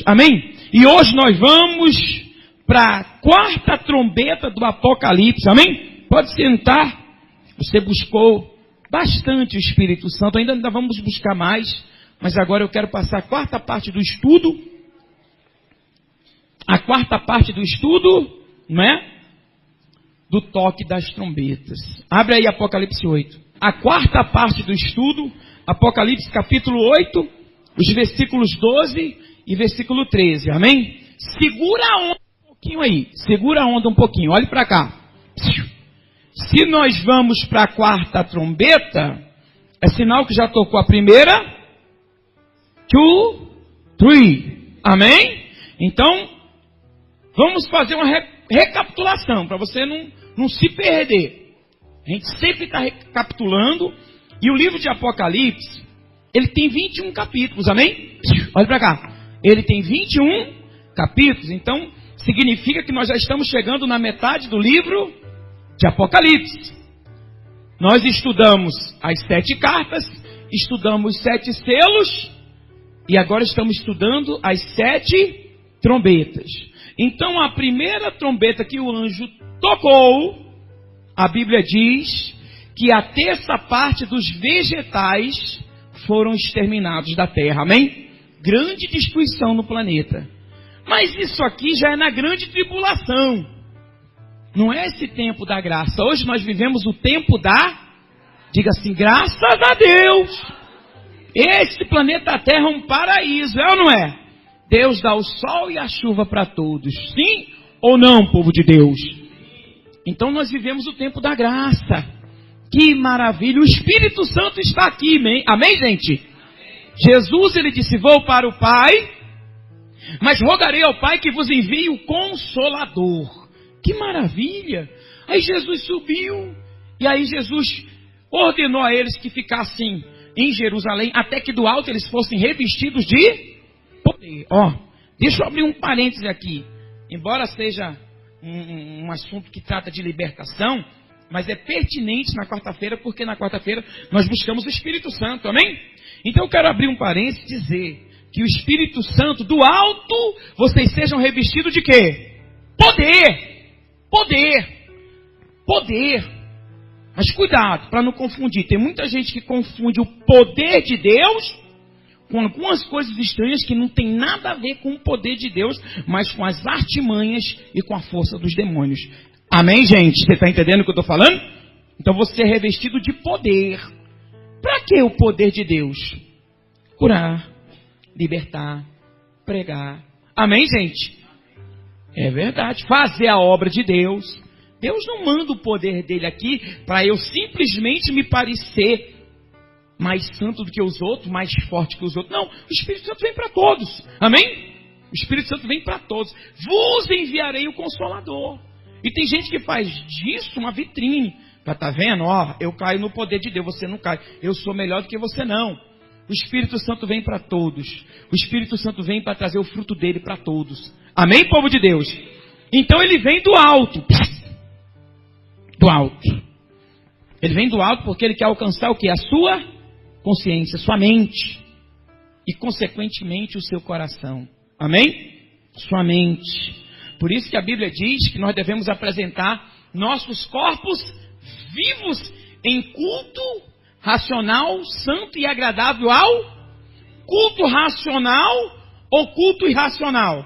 Amém? E hoje nós vamos para a quarta trombeta do Apocalipse. Amém? Pode sentar. Você buscou bastante o Espírito Santo. Ainda vamos buscar mais. Mas agora eu quero passar a quarta parte do estudo. A quarta parte do estudo, não é? Do toque das trombetas. Abre aí Apocalipse 8. A quarta parte do estudo, Apocalipse capítulo 8, os versículos 12 e versículo 13. Amém? Segura a onda um pouquinho aí. Segura a onda um pouquinho. Olhe para cá. Se nós vamos para a quarta trombeta, é sinal que já tocou a primeira. 2, 3. Amém? Então, vamos fazer uma recapitulação, para você não se perder. A gente sempre está recapitulando. E o livro de Apocalipse, ele tem 21 capítulos, amém? Olha para cá. Ele tem 21 capítulos, então significa que nós já estamos chegando na metade do livro de Apocalipse. Nós estudamos as 7 cartas, estudamos 7 selos, e agora estamos estudando as 7 trombetas. Então a primeira trombeta que o anjo tocou, a Bíblia diz que a terça parte dos vegetais foram exterminados da terra, amém? Grande destruição no planeta. Mas isso aqui já é na grande tribulação. Não é esse tempo da graça. Hoje nós vivemos o tempo da, diga assim, graças a Deus. Esse planeta Terra é um paraíso, é ou não é? Deus dá o sol e a chuva para todos. Sim ou não, povo de Deus? Então nós vivemos o tempo da graça. Que maravilha, o Espírito Santo está aqui, amém, gente? Amém. Jesus, ele disse, vou para o Pai, mas rogarei ao Pai que vos envie o Consolador. Que maravilha! Aí Jesus subiu, e aí Jesus ordenou a eles que ficassem em Jerusalém, até que do alto eles fossem revestidos de poder. Deixa eu abrir um parêntese aqui. Embora seja um assunto que trata de libertação, mas é pertinente na quarta-feira, porque na quarta-feira nós buscamos o Espírito Santo, amém? Então eu quero abrir um parênteses e dizer que o Espírito Santo, do alto, vocês sejam revestidos de quê? Poder! Poder! Poder! Mas cuidado, para não confundir. Tem muita gente que confunde o poder de Deus com algumas coisas estranhas que não tem nada a ver com o poder de Deus, mas com as artimanhas e com a força dos demônios. Amém, gente? Você está entendendo o que eu estou falando? Então você é revestido de poder. Para que o poder de Deus? Curar, libertar, pregar. Amém, gente? É verdade. Fazer a obra de Deus. Deus não manda o poder dele aqui para eu simplesmente me parecer mais santo do que os outros, mais forte que os outros. Não, o Espírito Santo vem para todos. Amém? O Espírito Santo vem para todos. Vos enviarei o Consolador. E tem gente que faz disso uma vitrine. Tá vendo? Eu caio no poder de Deus, você não cai. Eu sou melhor do que você, não. O Espírito Santo vem para todos. O Espírito Santo vem para trazer o fruto dele para todos. Amém, povo de Deus? Então ele vem do alto. Do alto. Ele vem do alto porque ele quer alcançar o quê? A sua consciência, sua mente. E consequentemente o seu coração. Amém? Sua mente. Por isso que a Bíblia diz que nós devemos apresentar nossos corpos vivos em culto racional, santo e agradável ao culto racional ou culto irracional?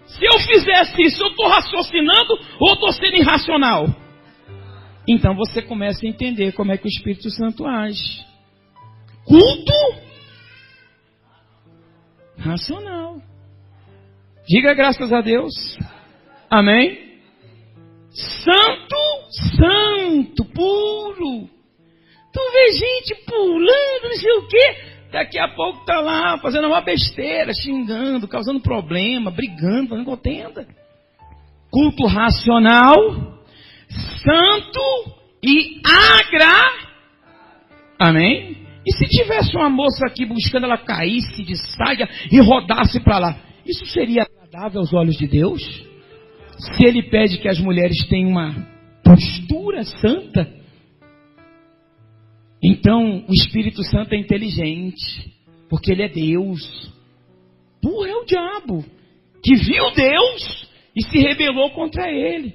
Se eu fizesse isso, eu estou raciocinando ou estou sendo irracional? Então você começa a entender como é que o Espírito Santo age. Culto racional. Diga graças a Deus. Amém? Santo, santo, puro. Tu vê gente pulando, não sei o quê. Daqui a pouco tá lá fazendo uma besteira, xingando, causando problema, brigando, fazendo contenda. Culto racional, santo e Amém? E se tivesse uma moça aqui buscando, ela caísse de saia e rodasse para lá, isso seria agradável aos olhos de Deus? Se ele pede que as mulheres tenham uma postura santa, Então, o Espírito Santo é inteligente, porque ele é Deus. Burro é o diabo, que viu Deus e se rebelou contra ele.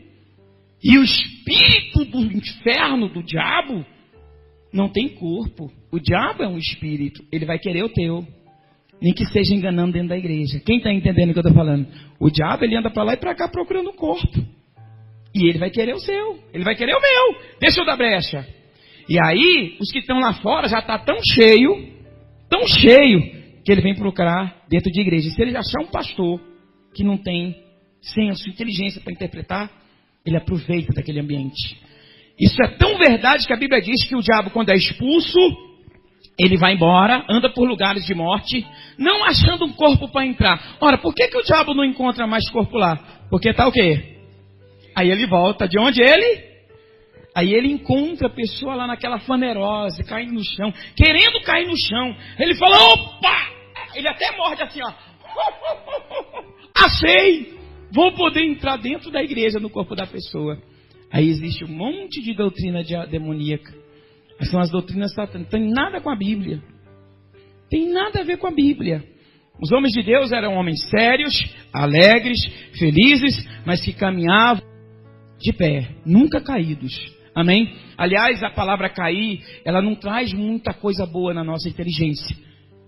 E o espírito do inferno, do diabo, não tem corpo. O diabo é um espírito, ele vai querer o teu. Nem que seja enganando dentro da igreja. Quem está entendendo o que eu estou falando? O diabo, ele anda para lá e para cá procurando um corpo. E ele vai querer o seu, ele vai querer o meu. Deixa eu dar brecha. E aí, os que estão lá fora já está tão cheio, que ele vem procurar dentro de igreja. E se ele achar um pastor que não tem senso, inteligência para interpretar, ele aproveita daquele ambiente. Isso é tão verdade que a Bíblia diz que o diabo, quando é expulso, ele vai embora, anda por lugares de morte, não achando um corpo para entrar. Ora, por que o diabo não encontra mais corpo lá? Porque está o quê? Aí ele volta. De onde ele? Aí ele encontra a pessoa lá naquela fanerosa, caindo no chão, querendo cair no chão. Ele fala, opa! Ele até morde assim, ó. Achei! Vou poder entrar dentro da igreja, no corpo da pessoa. Aí existe um monte de doutrina demoníaca. São as doutrinas satânicas. Não tem nada com a Bíblia. Tem nada a ver com a Bíblia. Os homens de Deus eram homens sérios, alegres, felizes, mas que caminhavam de pé, nunca caídos. Amém? Aliás, a palavra cair, ela não traz muita coisa boa na nossa inteligência,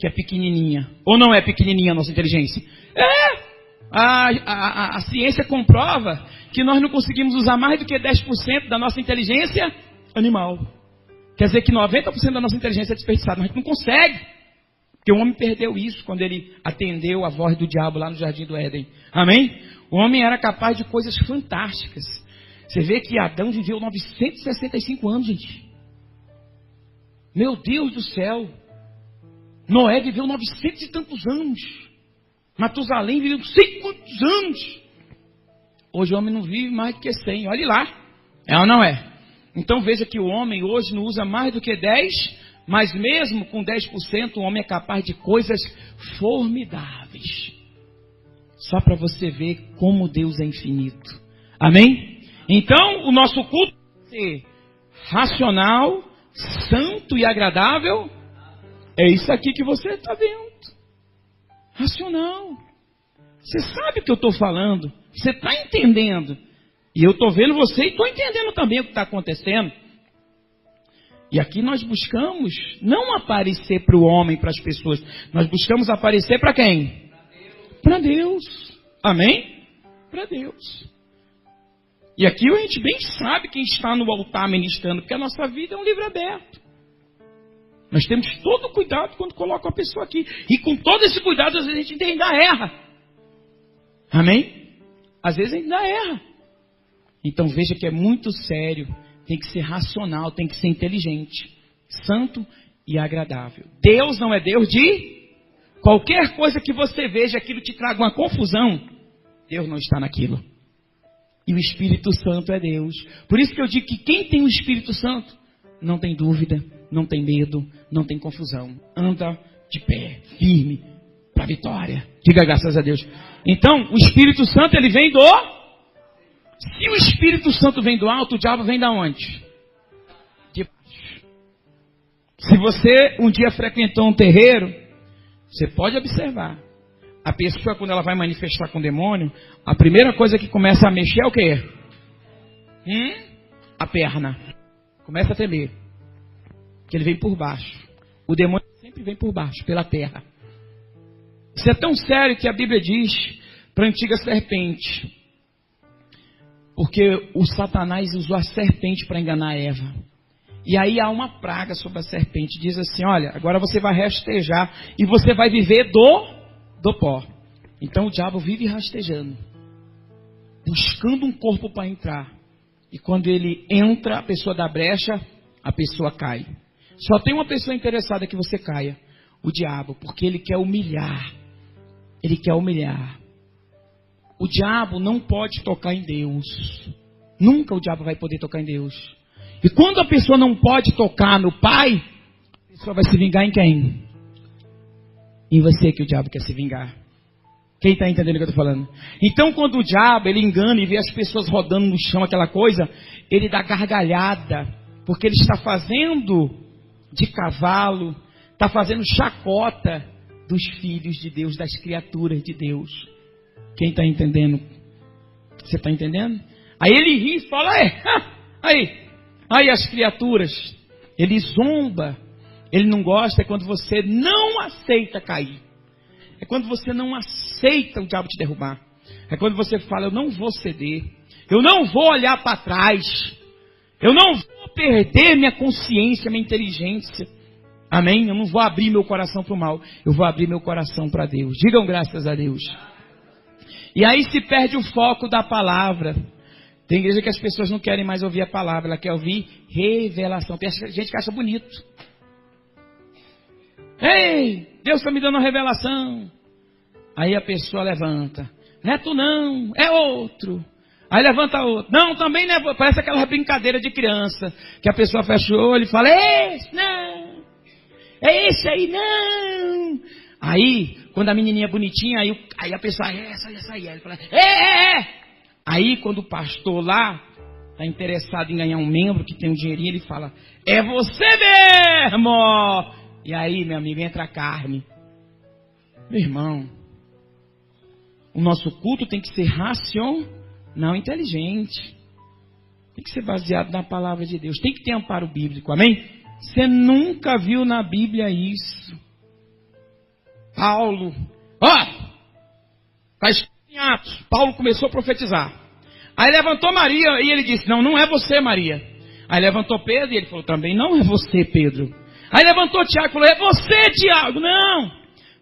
que é pequenininha. Ou não é pequenininha a nossa inteligência? É! A ciência comprova que nós não conseguimos usar mais do que 10% da nossa inteligência animal. Quer dizer que 90% da nossa inteligência é desperdiçada. Mas a gente não consegue. Porque o homem perdeu isso quando ele atendeu a voz do diabo lá no Jardim do Éden. Amém? O homem era capaz de coisas fantásticas. Você vê que Adão viveu 965 anos, gente. Meu Deus do céu. Noé viveu 900 e tantos anos. Matusalém viveu não sei quantos anos. Hoje o homem não vive mais do que 100. Olhe lá. É ou não é? Então veja que o homem hoje não usa mais do que 10, mas mesmo com 10% o homem é capaz de coisas formidáveis. Só para você ver como Deus é infinito. Amém? Então o nosso culto tem que ser racional, santo e agradável. É isso aqui que você está vendo. Racional. Você sabe o que eu estou falando. Você está entendendo. E eu estou vendo você e estou entendendo também o que está acontecendo. E aqui nós buscamos não aparecer para o homem, para as pessoas. Nós buscamos aparecer para quem? Para Deus. Amém? Para Deus. E aqui a gente bem sabe quem está no altar ministrando, porque a nossa vida é um livro aberto. Nós temos todo o cuidado quando coloca uma pessoa aqui. E com todo esse cuidado, às vezes a gente ainda erra. Amém? Às vezes ainda erra. Então veja que é muito sério. Tem que ser racional, tem que ser inteligente. Santo e agradável. Deus não é Deus de qualquer coisa que você veja, aquilo te traga uma confusão. Deus não está naquilo. E o Espírito Santo é Deus. Por isso que eu digo que quem tem o Espírito Santo não tem dúvida, não tem medo, não tem confusão. Anda de pé, firme, para a vitória. Diga graças a Deus. Então, o Espírito Santo, ele vem do... Se o Espírito Santo vem do alto, o diabo vem da onde? De baixo. Se você um dia frequentou um terreiro, você pode observar. A pessoa, quando ela vai manifestar com o demônio, a primeira coisa que começa a mexer é o quê? A perna. Começa a tremer. Porque ele vem por baixo. O demônio sempre vem por baixo, pela terra. Isso é tão sério que a Bíblia diz para a antiga serpente. Porque o Satanás usou a serpente para enganar Eva. E aí há uma praga sobre a serpente. Diz assim, olha, agora você vai rastejar e você vai viver do pó. Então o diabo vive rastejando. Buscando um corpo para entrar. E quando ele entra, a pessoa dá brecha, a pessoa cai. Só tem uma pessoa interessada que você caia. O diabo, porque ele quer humilhar. Ele quer humilhar. O diabo não pode tocar em Deus. Nunca o diabo vai poder tocar em Deus. E quando a pessoa não pode tocar no Pai, a pessoa vai se vingar em quem? Em você que o diabo quer se vingar. Quem está entendendo o que eu estou falando? Então quando o diabo ele engana e vê as pessoas rodando no chão, aquela coisa, ele dá gargalhada. Porque ele está fazendo de cavalo, está fazendo chacota dos filhos de Deus, das criaturas de Deus. Quem está entendendo? Você está entendendo? Aí ele ri e fala, aí as criaturas. Ele zomba. Ele não gosta, é quando você não aceita cair. É quando você não aceita o diabo te derrubar. É quando você fala, eu não vou ceder. Eu não vou olhar para trás. Eu não vou perder minha consciência, minha inteligência. Amém? Eu não vou abrir meu coração para o mal. Eu vou abrir meu coração para Deus. Digam graças a Deus. E aí se perde o foco da palavra. Tem igreja que as pessoas não querem mais ouvir a palavra. Ela quer ouvir revelação. Tem gente que acha bonito. Ei, Deus está me dando uma revelação. Aí a pessoa levanta. Não é tu não, é outro. Aí levanta outro. Não, também não é. Parece aquela brincadeira de criança. Que a pessoa fecha o olho e fala, esse não. É esse aí não. Aí, quando a menininha é bonitinha, aí a pessoa, essa aí. Ele fala, Aí, quando o pastor lá está interessado em ganhar um membro que tem um dinheirinho, ele fala, é você mesmo. E aí, meu amigo, entra a carne. Meu irmão, o nosso culto tem que ser racional, inteligente. Tem que ser baseado na palavra de Deus. Tem que ter amparo bíblico, amém? Você nunca viu na Bíblia isso. Paulo, está escrito em Atos. Paulo começou a profetizar. Aí levantou Maria e ele disse, não é você, Maria. Aí levantou Pedro e ele falou, também não é você, Pedro. Aí levantou Tiago e falou, é você, Tiago. Não.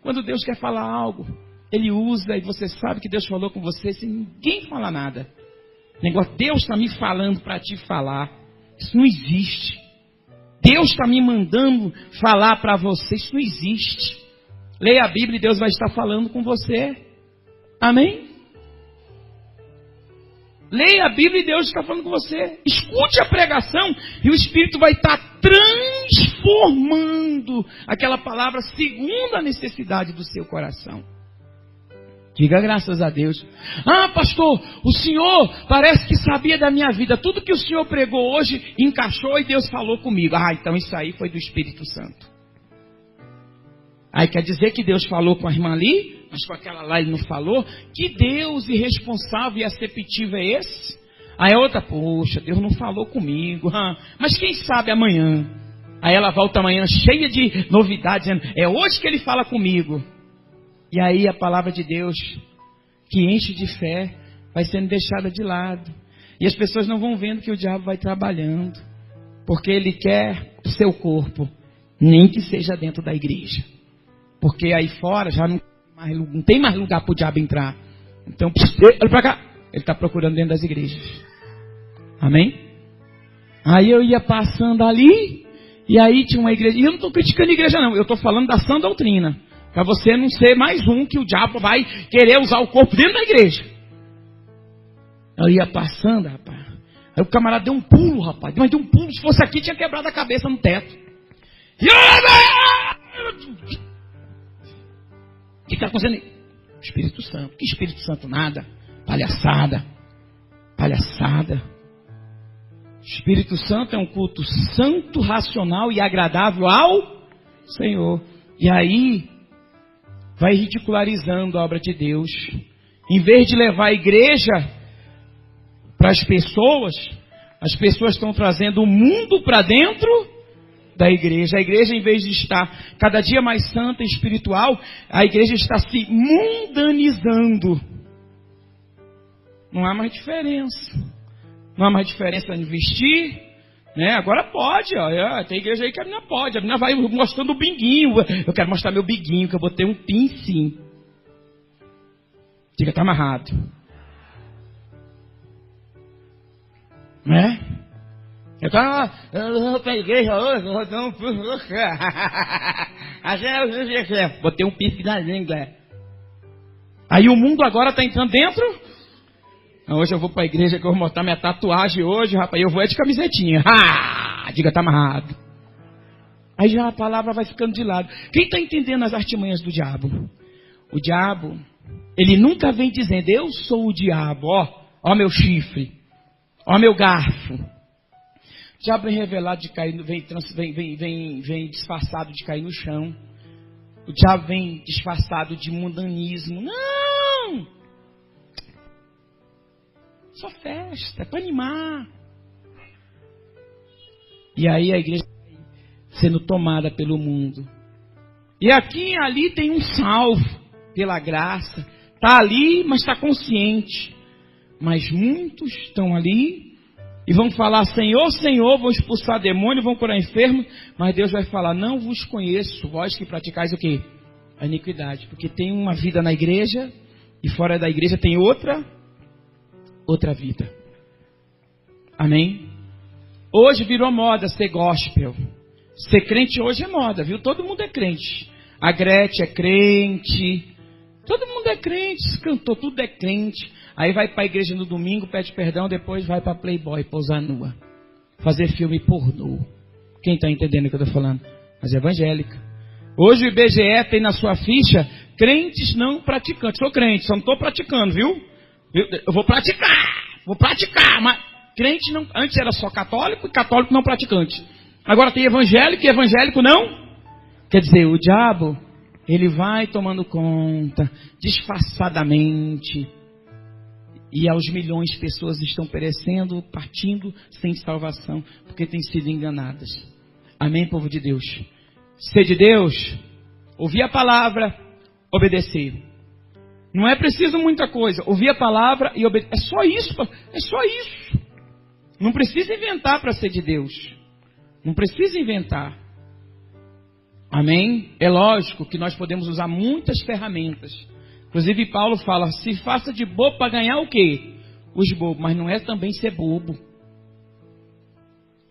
Quando Deus quer falar algo, Ele usa e você sabe que Deus falou com você sem ninguém falar nada. Negócio, Deus está me falando para te falar. Isso não existe. Deus está me mandando falar para você. Isso não existe. Leia a Bíblia e Deus vai estar falando com você. Amém? Leia a Bíblia e Deus está falando com você. Escute a pregação e o Espírito vai estar transformando aquela palavra segundo a necessidade do seu coração. Diga graças a Deus. Pastor, o senhor parece que sabia da minha vida. Tudo que o senhor pregou hoje encaixou e Deus falou comigo. Então isso aí foi do Espírito Santo. Aí quer dizer que Deus falou com a irmã ali, mas com aquela lá ele não falou? Que Deus irresponsável e aceptivo é esse? Aí a outra, poxa, Deus não falou comigo. Mas quem sabe amanhã? Aí ela volta amanhã cheia de novidades, dizendo, é hoje que ele fala comigo. E aí a palavra de Deus, que enche de fé, vai sendo deixada de lado. E as pessoas não vão vendo que o diabo vai trabalhando. Porque ele quer o seu corpo, nem que seja dentro da igreja. Porque aí fora já não tem mais lugar para o diabo entrar. Então, olha para cá. Ele está procurando dentro das igrejas. Amém? Aí eu ia passando ali, e aí tinha uma igreja. E eu não estou criticando a igreja não, eu estou falando da sã doutrina. Para você não ser mais um que o diabo vai querer usar o corpo dentro da igreja. Eu ia passando, rapaz. Aí o camarada deu um pulo, rapaz. Mas deu um pulo, se fosse aqui tinha quebrado a cabeça no teto. O que está acontecendo? Espírito Santo. Que Espírito Santo nada? Palhaçada. Espírito Santo é um culto santo, racional e agradável ao Senhor. E aí vai ridicularizando a obra de Deus. Em vez de levar a igreja para as pessoas estão trazendo o mundo para dentro da igreja. A igreja, em vez de estar cada dia mais santa e espiritual, a igreja está se mundanizando. Não há mais diferença. Não há mais diferença em vestir, né? Agora pode, ó. Tem igreja aí que a menina pode. A menina vai mostrando o binguinho. Eu quero mostrar meu biguinho, que eu botei um piercing. Diga, está amarrado. Né? Eu vou para a igreja hoje, vou dar um piercing no você. Botei um piercing na língua. Aí o mundo agora está entrando dentro. Hoje eu vou para a igreja que eu vou mostrar minha tatuagem hoje, rapaz. Eu vou de camisetinha. Diga, está amarrado. Aí já a palavra vai ficando de lado. Quem está entendendo as artimanhas do diabo? O diabo, ele nunca vem dizendo, eu sou o diabo, ó meu chifre, ó meu garfo. diabo vem revelado de cair, vem disfarçado de cair no chão. O diabo vem disfarçado de mundanismo. Não! Só festa, é para animar. E aí a igreja sendo tomada pelo mundo. E aqui e ali tem um salvo pela graça. Está ali, mas está consciente. Mas muitos estão ali e vão falar: Senhor, Senhor, vão expulsar demônio, vão curar enfermo. Mas Deus vai falar: não vos conheço, vós que praticais o quê? A iniquidade. Porque tem uma vida na igreja e fora da igreja tem outra vida. Amém? Hoje virou moda ser gospel. Ser crente hoje é moda, viu? Todo mundo é crente. A Gretchen é crente. Todo mundo é crente. Cantor, tudo é crente. Aí vai para a igreja no domingo, pede perdão, depois vai para Playboy, pousar nua. Fazer filme pornô. Quem está entendendo o que eu estou falando? Mas é evangélica. Hoje o IBGE tem na sua ficha crentes não praticantes. Sou crente, só não estou praticando, viu? Eu vou praticar, mas crente não. Antes era só católico e católico não praticante. Agora tem evangélico e evangélico não. Quer dizer, o diabo, ele vai tomando conta, disfarçadamente. E aos milhões de pessoas estão perecendo, partindo sem salvação, porque têm sido enganadas. Amém, povo de Deus? Ser de Deus, ouvir a palavra, obedecer. Não é preciso muita coisa. Ouvir a palavra e obedecer. É só isso. É só isso. Não precisa inventar para ser de Deus. Não precisa inventar. Amém? É lógico que nós podemos usar muitas ferramentas. Inclusive Paulo fala: se faça de bobo para ganhar o quê? Os bobos. Mas não é também ser bobo.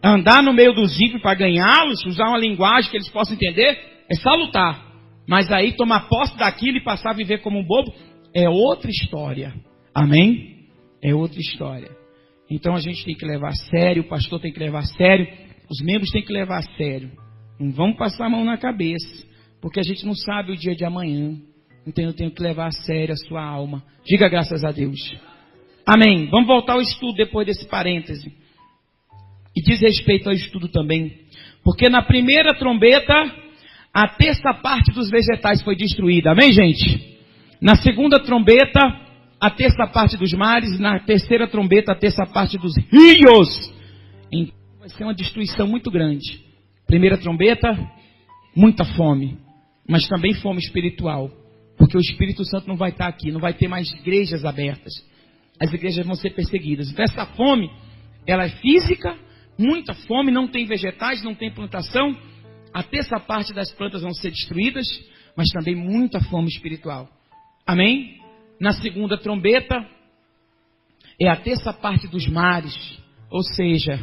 Andar no meio dos ímpios para ganhá-los, usar uma linguagem que eles possam entender, é salutar. Mas aí tomar posse daquilo e passar a viver como um bobo é outra história. Amém? É outra história. Então a gente tem que levar a sério, o pastor tem que levar a sério, os membros têm que levar a sério. Não vamos passar a mão na cabeça, porque a gente não sabe o dia de amanhã. Então eu tenho que levar a sério a sua alma. Diga graças a Deus. Amém. Vamos voltar ao estudo depois desse parêntese. E diz respeito ao estudo também. Porque na primeira trombeta, a terça parte dos vegetais foi destruída. Amém, gente? Na segunda trombeta, a terça parte dos mares. Na terceira trombeta, a terça parte dos rios. Então vai ser uma destruição muito grande. Primeira trombeta, muita fome. Mas também fome espiritual. Porque o Espírito Santo não vai estar aqui. Não vai ter mais igrejas abertas. As igrejas vão ser perseguidas. Então essa fome, ela é física. Muita fome, não tem vegetais, não tem plantação. A terça parte das plantas vão ser destruídas, mas também muita fome espiritual. Amém? Na segunda trombeta, é a terça parte dos mares. Ou seja,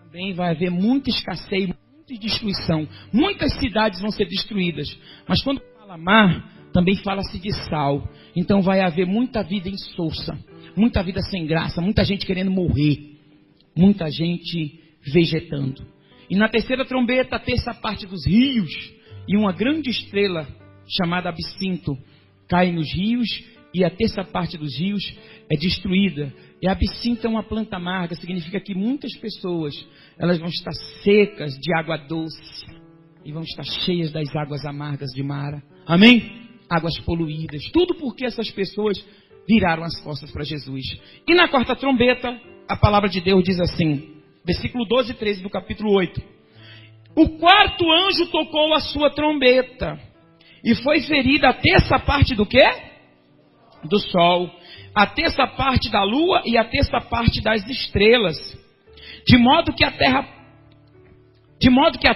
também vai haver muita escassez, muita destruição. Muitas cidades vão ser destruídas. Mas quando fala mar, também fala-se de sal. Então vai haver muita vida insossa, muita vida sem graça, muita gente querendo morrer, muita gente vegetando. E na terceira trombeta, a terça parte dos rios, e uma grande estrela chamada Absinto cai nos rios, e a terça parte dos rios é destruída. E a Absinto é uma planta amarga, significa que muitas pessoas, elas vão estar secas de água doce, e vão estar cheias das águas amargas de Mara. Amém? Águas poluídas, tudo porque essas pessoas viraram as costas para Jesus. E na quarta trombeta, a palavra de Deus diz assim, versículo 12 e 13 do capítulo 8. O quarto anjo tocou a sua trombeta, e foi ferida a terça parte do quê? Do sol, a terça parte da lua e a terça parte das estrelas, de modo que a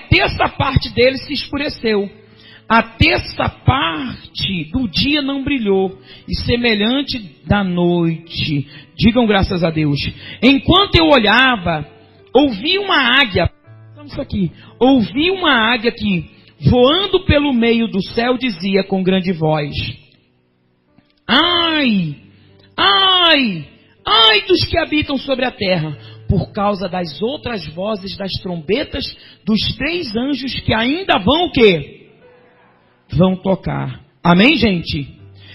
terça parte deles se escureceu. A terça parte do dia não brilhou, e semelhante da noite. Digam graças a Deus. Enquanto eu olhava, ouvi uma águia. Vamos aqui. Ouvi uma águia que, voando pelo meio do céu, dizia com grande voz: ai, ai, ai dos que habitam sobre a terra, por causa das outras vozes das trombetas dos 3 anjos que ainda vão o quê? Vão tocar. Amém, gente?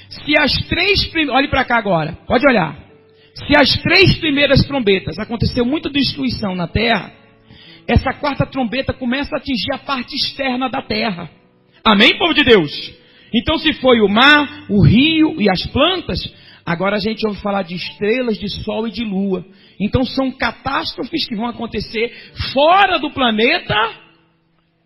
Se as 3 olhe para cá agora, pode olhar. Se as 3 primeiras trombetas aconteceu muita destruição na terra, essa quarta trombeta começa a atingir a parte externa da terra. Amém, povo de Deus? Então, se foi o mar, o rio e as plantas, agora a gente ouve falar de estrelas, de sol e de lua. Então, são catástrofes que vão acontecer fora do planeta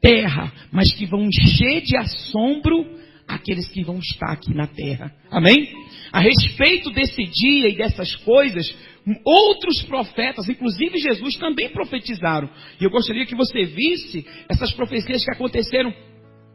Terra, mas que vão encher de assombro aqueles que vão estar aqui na terra. Amém? A respeito desse dia e dessas coisas, outros profetas, inclusive Jesus, também profetizaram. E eu gostaria que você visse essas profecias que aconteceram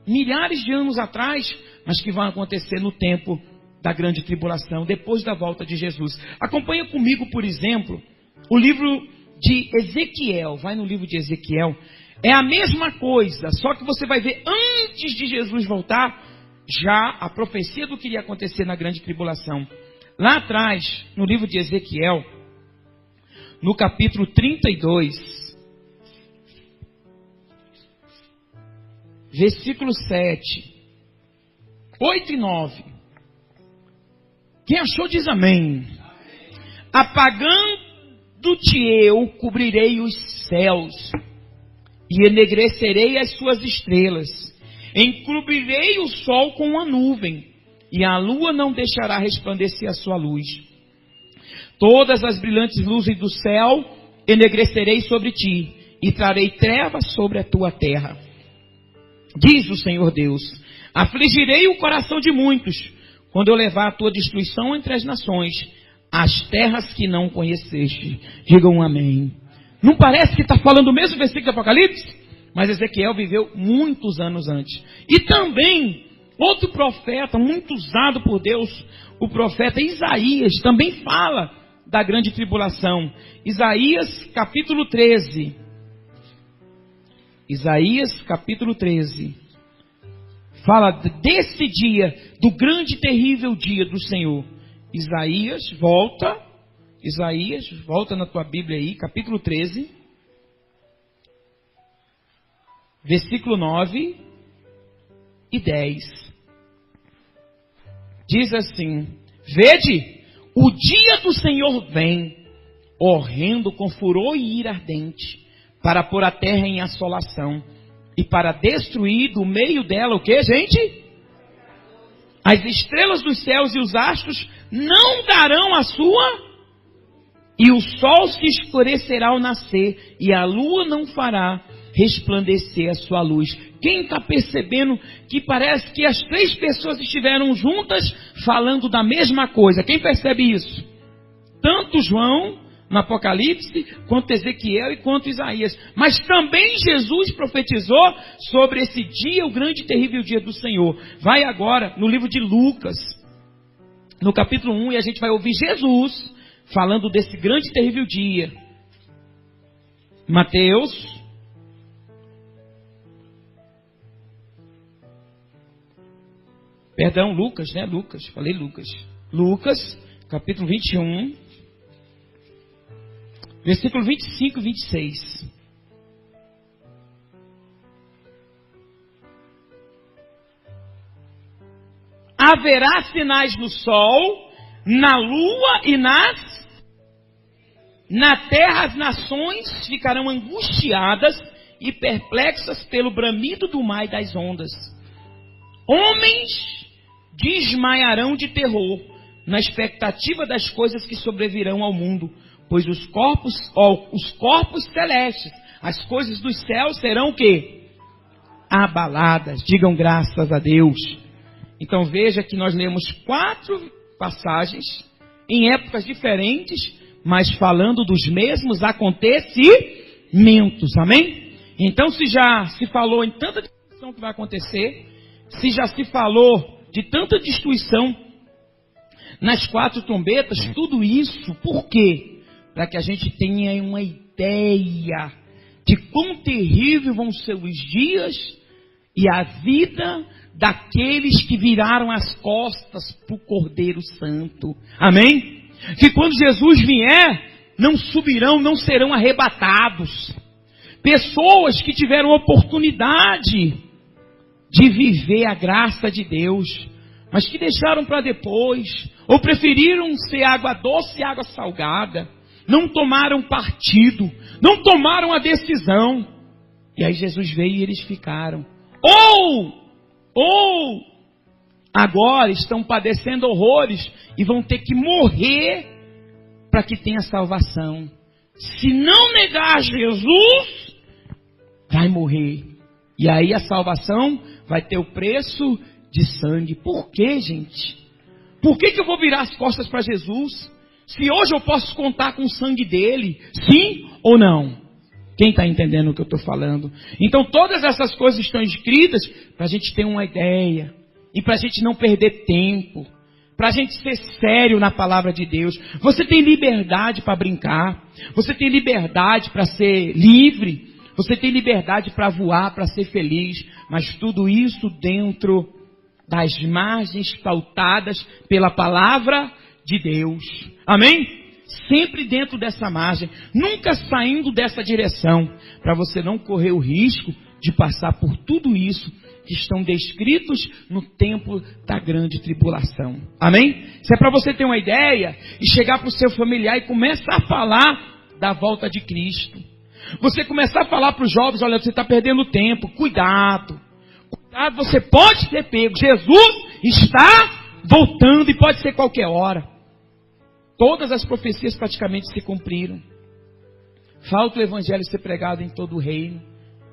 milhares de anos atrás, mas que vão acontecer no tempo da grande tribulação, depois da volta de Jesus. Acompanha comigo, por exemplo, o livro de Ezequiel. Vai no livro de Ezequiel. É a mesma coisa, só que você vai ver antes de Jesus voltar, já a profecia do que iria acontecer na grande tribulação. Lá atrás, no livro de Ezequiel, no capítulo 32, versículo 7, 8 e 9. Quem achou diz amém. Apagando-te eu, cobrirei os céus, e enegrecerei as suas estrelas. Encobrirei o sol com uma nuvem, e a lua não deixará resplandecer a sua luz. Todas as brilhantes luzes do céu enegrecerei sobre ti, e trarei trevas sobre a tua terra. Diz o Senhor Deus: afligirei o coração de muitos, quando eu levar a tua destruição entre as nações, as terras que não conheceste. Digam amém. Não parece que está falando o mesmo versículo do Apocalipse? Mas Ezequiel viveu muitos anos antes. E também, outro profeta, muito usado por Deus, o profeta Isaías, também fala da grande tribulação. Isaías capítulo 13. Isaías capítulo 13. Fala desse dia, do grande e terrível dia do Senhor. Isaías, volta na tua Bíblia aí, capítulo 13. Versículo 9 e 10. Diz assim: vede, o dia do Senhor vem, horrendo com furor e ira ardente, para pôr a terra em assolação, e para destruir do meio dela o que, gente? As estrelas dos céus e os astros não darão a sua, e o sol se escurecerá ao nascer, e a lua não fará resplandecer a sua luz. Quem está percebendo que parece que as três pessoas estiveram juntas falando da mesma coisa? Quem percebe isso? Tanto João no Apocalipse, quanto Ezequiel e quanto Isaías. Mas também Jesus profetizou sobre esse dia, o grande e terrível dia do Senhor. Vai agora no livro de Lucas, no capítulo 1, e a gente vai ouvir Jesus falando desse grande e terrível dia. Mateus, Lucas, né? Lucas, capítulo 21, versículo 25 e 26. Haverá sinais no sol, na lua e na terra as nações ficarão angustiadas e perplexas pelo bramido do mar e das ondas. Homens desmaiarão de terror na expectativa das coisas que sobrevirão ao mundo, pois os corpos celestes, as coisas dos céus serão o quê? Abaladas. Digam graças a Deus. Então veja que nós lemos 4 passagens em épocas diferentes, mas falando dos mesmos acontecimentos. Amém? Então, se já se falou em tanta destruição que vai acontecer, se já se falou de tanta destruição nas 4 trombetas, tudo isso, por quê? Para que a gente tenha uma ideia de quão terrível vão ser os dias e a vida daqueles que viraram as costas para o Cordeiro Santo. Amém? Que quando Jesus vier, não subirão, não serão arrebatados. Pessoas que tiveram oportunidade de viver a graça de Deus, mas que deixaram para depois, ou preferiram ser água doce e água salgada, não tomaram partido, não tomaram a decisão. E aí Jesus veio e eles ficaram. Ou agora estão padecendo horrores e vão ter que morrer para que tenha salvação. Se não negar Jesus, vai morrer. E aí a salvação vai ter o preço de sangue. Por quê, gente? Por que eu vou virar as costas para Jesus? Se hoje eu posso contar com o sangue dele, sim ou não? Quem está entendendo o que eu estou falando? Então todas essas coisas estão escritas para a gente ter uma ideia. E para a gente não perder tempo. Para a gente ser sério na palavra de Deus. Você tem liberdade para brincar. Você tem liberdade para ser livre. Você tem liberdade para voar, para ser feliz. Mas tudo isso dentro das margens pautadas pela palavra de Deus. Amém? Sempre dentro dessa margem. Nunca saindo dessa direção. Para você não correr o risco de passar por tudo isso que estão descritos no tempo da grande tribulação. Amém? Isso é para você ter uma ideia e chegar para o seu familiar e começar a falar da volta de Cristo. Você começar a falar para os jovens, olha, você está perdendo tempo, cuidado. Cuidado, você pode ser pego. Jesus está voltando e pode ser qualquer hora. Todas as profecias praticamente se cumpriram. Falta o evangelho ser pregado em todo o reino.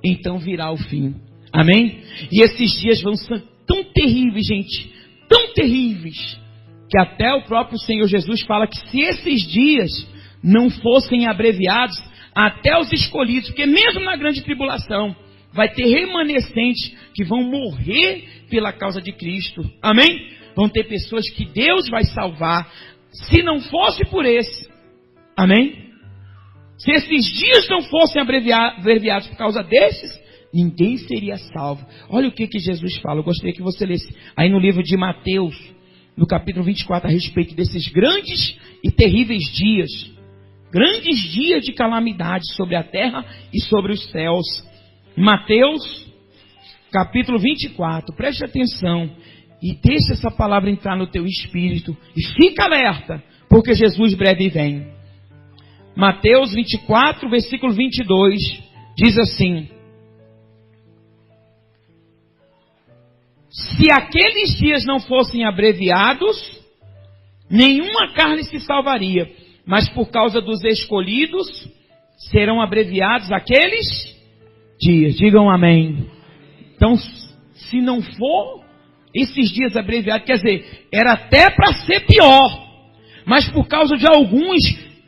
Então virá o fim. Amém? E esses dias vão ser tão terríveis, gente. Tão terríveis. Que até o próprio Senhor Jesus fala que se esses dias não fossem abreviados, até os escolhidos, porque mesmo na grande tribulação, vai ter remanescentes que vão morrer pela causa de Cristo. Amém? Vão ter pessoas que Deus vai salvar. Se não fosse por esse. Amém? Se esses dias não fossem abreviados por causa desses, ninguém seria salvo. Olha o que Jesus fala. Eu gostaria que você lesse aí no livro de Mateus, no capítulo 24, a respeito desses grandes e terríveis dias. Grandes dias de calamidade sobre a terra e sobre os céus. Mateus, capítulo 24. Preste atenção e deixa essa palavra entrar no teu espírito. E fica alerta, porque Jesus breve vem. Mateus 24, versículo 22, diz assim: se aqueles dias não fossem abreviados, nenhuma carne se salvaria, mas por causa dos escolhidos, serão abreviados aqueles dias. Digam amém. Então, se não for esses dias abreviados, quer dizer, era até para ser pior, mas por causa de alguns,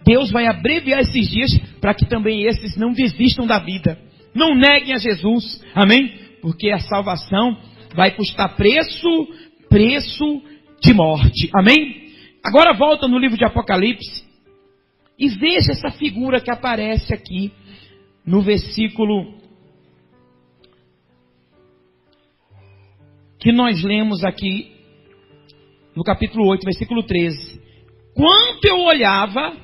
Deus vai abreviar esses dias para que também esses não desistam da vida, não neguem a Jesus. Amém? Porque a salvação vai custar preço de morte. Amém? Agora volta no livro de Apocalipse e veja essa figura que aparece aqui no versículo que nós lemos aqui no capítulo 8, versículo 13. Quando eu olhava,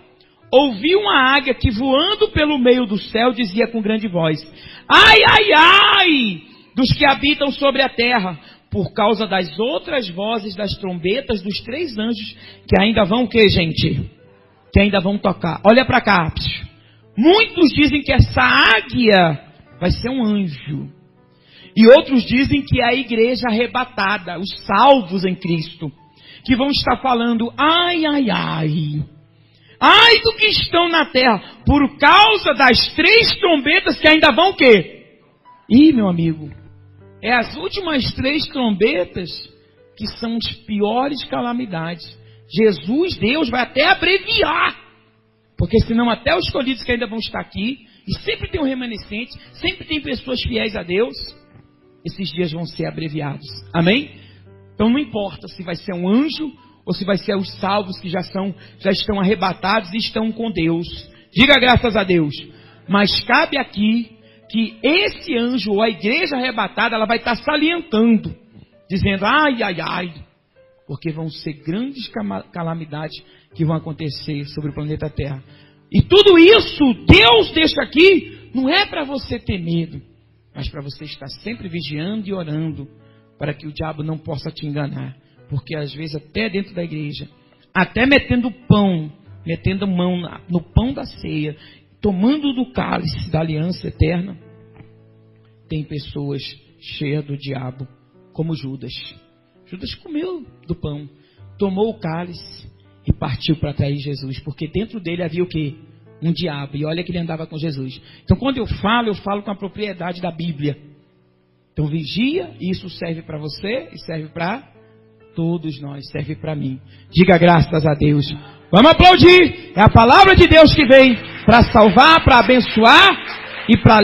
ouvi uma águia que voando pelo meio do céu dizia com grande voz: ai, ai, ai, dos que habitam sobre a terra, por causa das outras vozes das trombetas dos 3 anjos que ainda vão o quê, gente? Que ainda vão tocar. Olha para cá. Muitos dizem que essa águia vai ser um anjo. E outros dizem que é a igreja arrebatada, os salvos em Cristo, que vão estar falando: ai, ai, ai. Ai do que estão na terra, por causa das 3 trombetas que ainda vão o quê? Ih, meu amigo, é as últimas 3 trombetas que são as piores calamidades. Jesus, Deus, vai até abreviar, porque senão até os escolhidos que ainda vão estar aqui, e sempre tem um remanescente, sempre tem pessoas fiéis a Deus, esses dias vão ser abreviados. Amém? Então não importa se vai ser um anjo ou se vai ser os salvos que já estão arrebatados e estão com Deus. Diga graças a Deus. Mas cabe aqui que esse anjo ou a igreja arrebatada, ela vai estar salientando, dizendo: ai, ai, ai, porque vão ser grandes calamidades que vão acontecer sobre o planeta Terra. E tudo isso Deus deixa aqui, não é para você ter medo, mas para você estar sempre vigiando e orando, para que o diabo não possa te enganar. Porque às vezes até dentro da igreja, até metendo mão no pão da ceia, tomando do cálice da aliança eterna, tem pessoas cheias do diabo, como Judas. Judas comeu do pão, tomou o cálice e partiu para trair Jesus, porque dentro dele havia o quê? Um diabo, e olha que ele andava com Jesus. Então quando eu falo com a propriedade da Bíblia. Então vigia, isso serve para você e serve para todos nós, serve para mim. Diga graças a Deus. Vamos aplaudir, é a palavra de Deus que vem para salvar, para abençoar e para